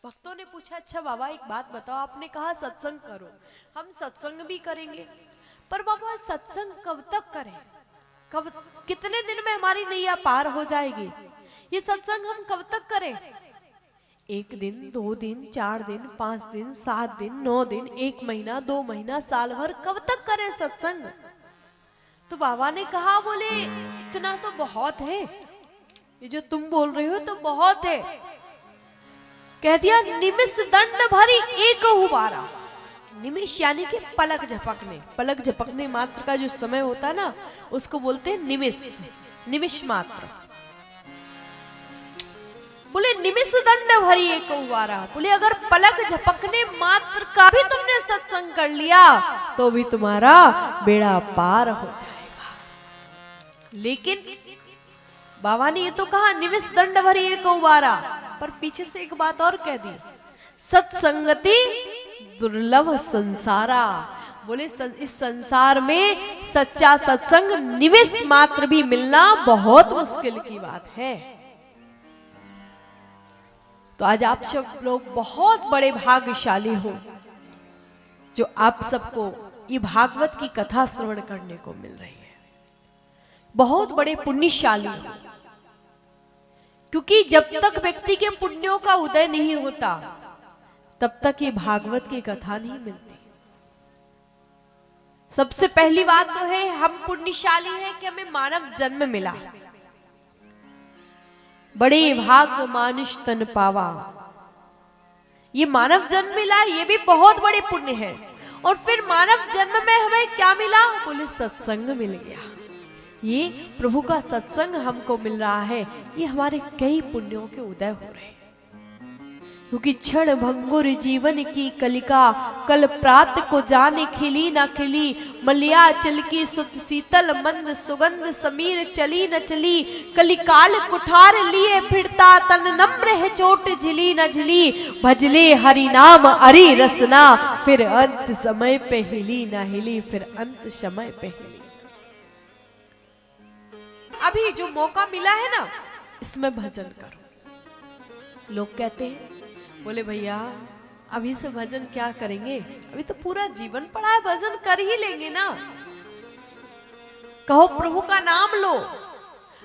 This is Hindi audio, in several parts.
भक्तों ने पूछा, अच्छा बाबा एक बात बताओ, आपने कहा सत्संग करो, हम सत्संग भी करेंगे, पर बाबा सत्संग कब तक करें? कब, कितने दिन में हमारी नैया पार हो जाएगी? ये सत्संग हम कब तक करें? 1 दिन, 2 दिन, 4 दिन, 5 दिन, 7 दिन, 9 दिन, 1 महीना, 2 महीना, साल भर, कब तक करें सत्संग? तो बाबा ने कहा, बोले इतना तो बहुत है, ये जो तुम बोल रहे हो तो बहुत है। कह दिया, निमिष दंड भरी एक हुबारा। निमिष यानी कि पलक झपकने, पलक झपकने मात्र का जो समय होता है ना, उसको बोलते हैं निमिष, निमिष मात्र। बोले निमिष दंड भरी एक हुबारा, बोले अगर पलक झपकने मात्र का भी तुमने सत्संग कर लिया तो भी तुम्हारा बेड़ा पार हो जाएगा। लेकिन बाबा ने ये तो कहा निमिष दंड भरी एक हुबारा, पर पीछे से एक बात और कह दी, सत्संगति दुर्लभ संसारा। बोले इस संसार में सच्चा सत्संग निमिष मात्र भी मिलना बहुत मुश्किल की बात है। तो आज आप सब लोग बहुत बड़े भाग्यशाली हो जो आप सबको ये भागवत की कथा श्रवण करने को मिल रही है। बहुत बड़े पुण्यशाली हो, क्योंकि जब तक व्यक्ति के पुण्यों का उदय नहीं होता तब तक ये भागवत की कथा नहीं मिलती। सबसे पहली बात तो है हम पुण्यशाली हैं कि हमें मानव जन्म मिला। बड़े भाग मानुष तन पावा, ये मानव जन्म मिला, ये भी बहुत बड़े पुण्य है। और फिर मानव जन्म में हमें क्या मिला? बोले सत्संग मिल गया। ये प्रभु का सत्संग हमको मिल रहा है, ये हमारे कई पुण्यों के उदय हो रहे हैं। क्योंकि क्षण भंगुर जीवन की कलिका, कल प्रात को जाने खिली न खिली, मलिया चल की सुत शीतल मंद सुगंध, समीर चली न चली, कलिकाल कुठार लिए फिरता, तन नम्र है चोट झिली न झिली, भजले हरि नाम अरि रसना, फिर अंत समय पे हिली न हिली, फिर अंत समय पे हिली। अभी जो मौका मिला है ना, इसमें भजन करो। लोग कहते हैं, बोले भैया अभी से भजन क्या करेंगे, अभी तो पूरा जीवन पड़ा है, भजन कर ही लेंगे ना। कहो प्रभु का नाम लो,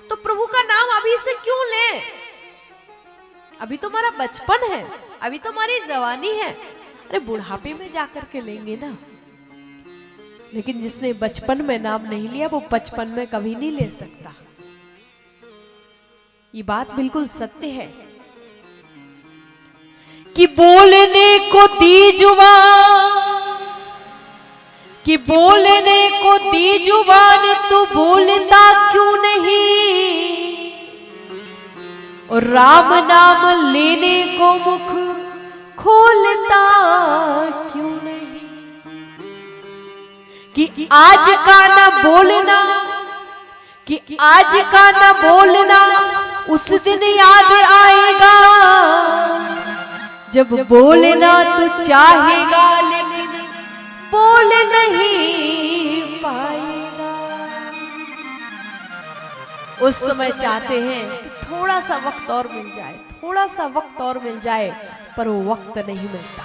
तो प्रभु का नाम अभी से क्यों ले? अभी तो हमारा बचपन है, अभी तो हमारी जवानी है, अरे बुढ़ापे में जाकर के लेंगे ना। लेकिन जिसने बचपन में नाम नहीं लिया वो बचपन में कभी नहीं ले सकता। ये बात बिल्कुल सत्य है कि बोलने को दी जुबान, कि बोलने को दी जुबान, तू बोलता क्यों नहीं? और राम नाम लेने को मुख खोलता क्यों नहीं? कि आज का ना बोलना, कि आज का ना बोलना उस दिन याद आएगा, जब बोलना तो चाहेगा लेकिन बोल नहीं पाएगा। उस समय चाहते हैं कि थोड़ा सा वक्त और मिल जाए, थोड़ा सा वक्त और मिल जाए, पर वो वक्त नहीं मिलता।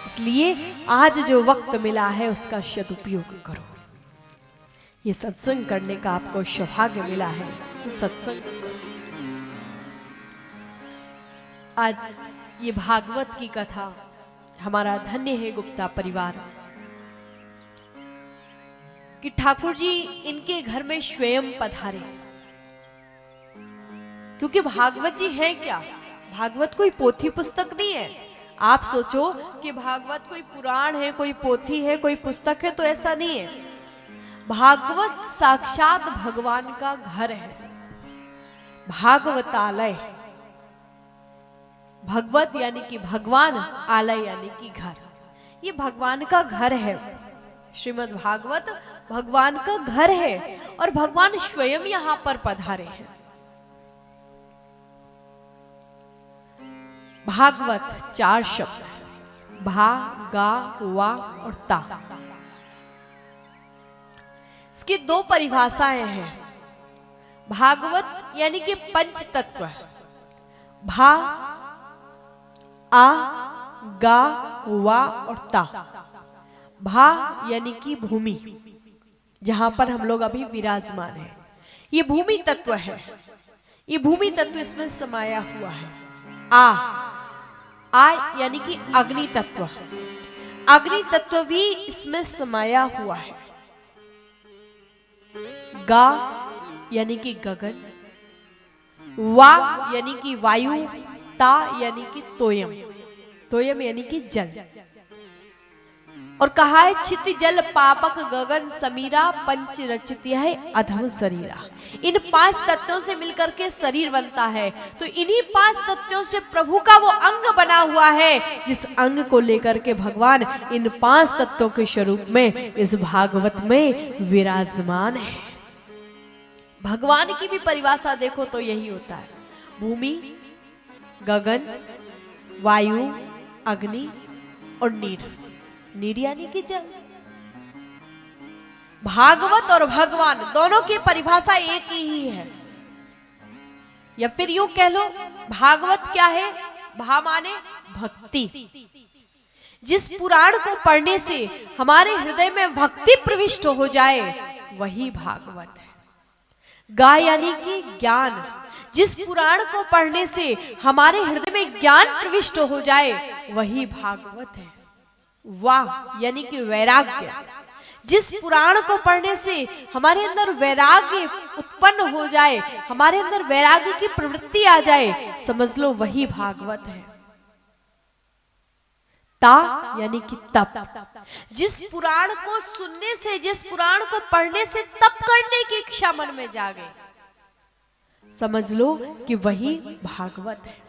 इसलिए आज जो वक्त मिला है उसका सदुपयोग करो। ये सत्संग करने का आपको सौभाग्य मिला है, तो सत्संग करो। आज ये भागवत की कथा हमारा धन्य है गुप्ता परिवार कि ठाकुर जी इनके घर में स्वयं पधारे। क्योंकि भागवत जी है क्या? भागवत कोई पोथी पुस्तक नहीं है। आप सोचो कि भागवत कोई पुराण है, कोई पोथी है, कोई पुस्तक है, तो ऐसा नहीं है। भागवत साक्षात भगवान का घर है, भागवतालय। भगवत यानी कि भगवान, आलय यानी कि घर। ये भगवान का घर है। श्रीमद् भागवत भगवान का घर है और भगवान स्वयं यहां पर पधारे हैं। भागवत 4 शब्द है, भा, गा, वा और ता। इसकी दो परिभाषाएं हैं। भागवत यानी कि पंच तत्व, भा, आ, गा, वा और ता। भा यानी कि भूमि, जहां पर हम लोग अभी विराजमान हैं, ये भूमि तत्व है। ये भूमि तत्व इसमें समाया हुआ है। आ यानी कि अग्नि तत्व, अग्नि तत्व भी इसमें समाया हुआ है। गा यानी कि गगन, वा यानी कि वायु, ता यानी कि तोयम, तोयम यानी कि जल। और कहा है छिति जल पापक गगन समीरा पंच रचित है अधम शरीरा। इन पांच तत्वों से मिलकर के शरीर बनता है। तो इन्हीं पांच तत्वों से प्रभु का वो अंग बना हुआ है, जिस अंग को लेकर के भगवान इन पांच तत्वों के स्वरूप में इस भागवत में विराजमान है। भगवान की भी परिभाषा देखो तो यही होता है, भूमि, गगन, वायु, अग्नि और नीर। नीर यानी कि जल। भागवत और भगवान दोनों की परिभाषा एक ही है। या फिर यूं कह लो, भागवत क्या है? भा माने भक्ति। जिस पुराण को पढ़ने से हमारे हृदय में भक्ति प्रविष्ट हो जाए वही भागवत है। गा यानी कि ज्ञान। जिस पुराण को पढ़ने से हमारे हृदय में ज्ञान प्रविष्ट हो जाए वही भागवत है। वाह यानी कि वैराग्य। जिस पुराण को पढ़ने से हमारे अंदर वैराग्य उत्पन्न हो जाए, हमारे अंदर वैराग्य की प्रवृत्ति आ जाए, समझ लो वही भागवत है। ता यानी कि तप। जिस पुराण को सुनने से, जिस पुराण को पढ़ने से तप करने की इच्छा मन में जागे, समझ लो कि वही भागवत है।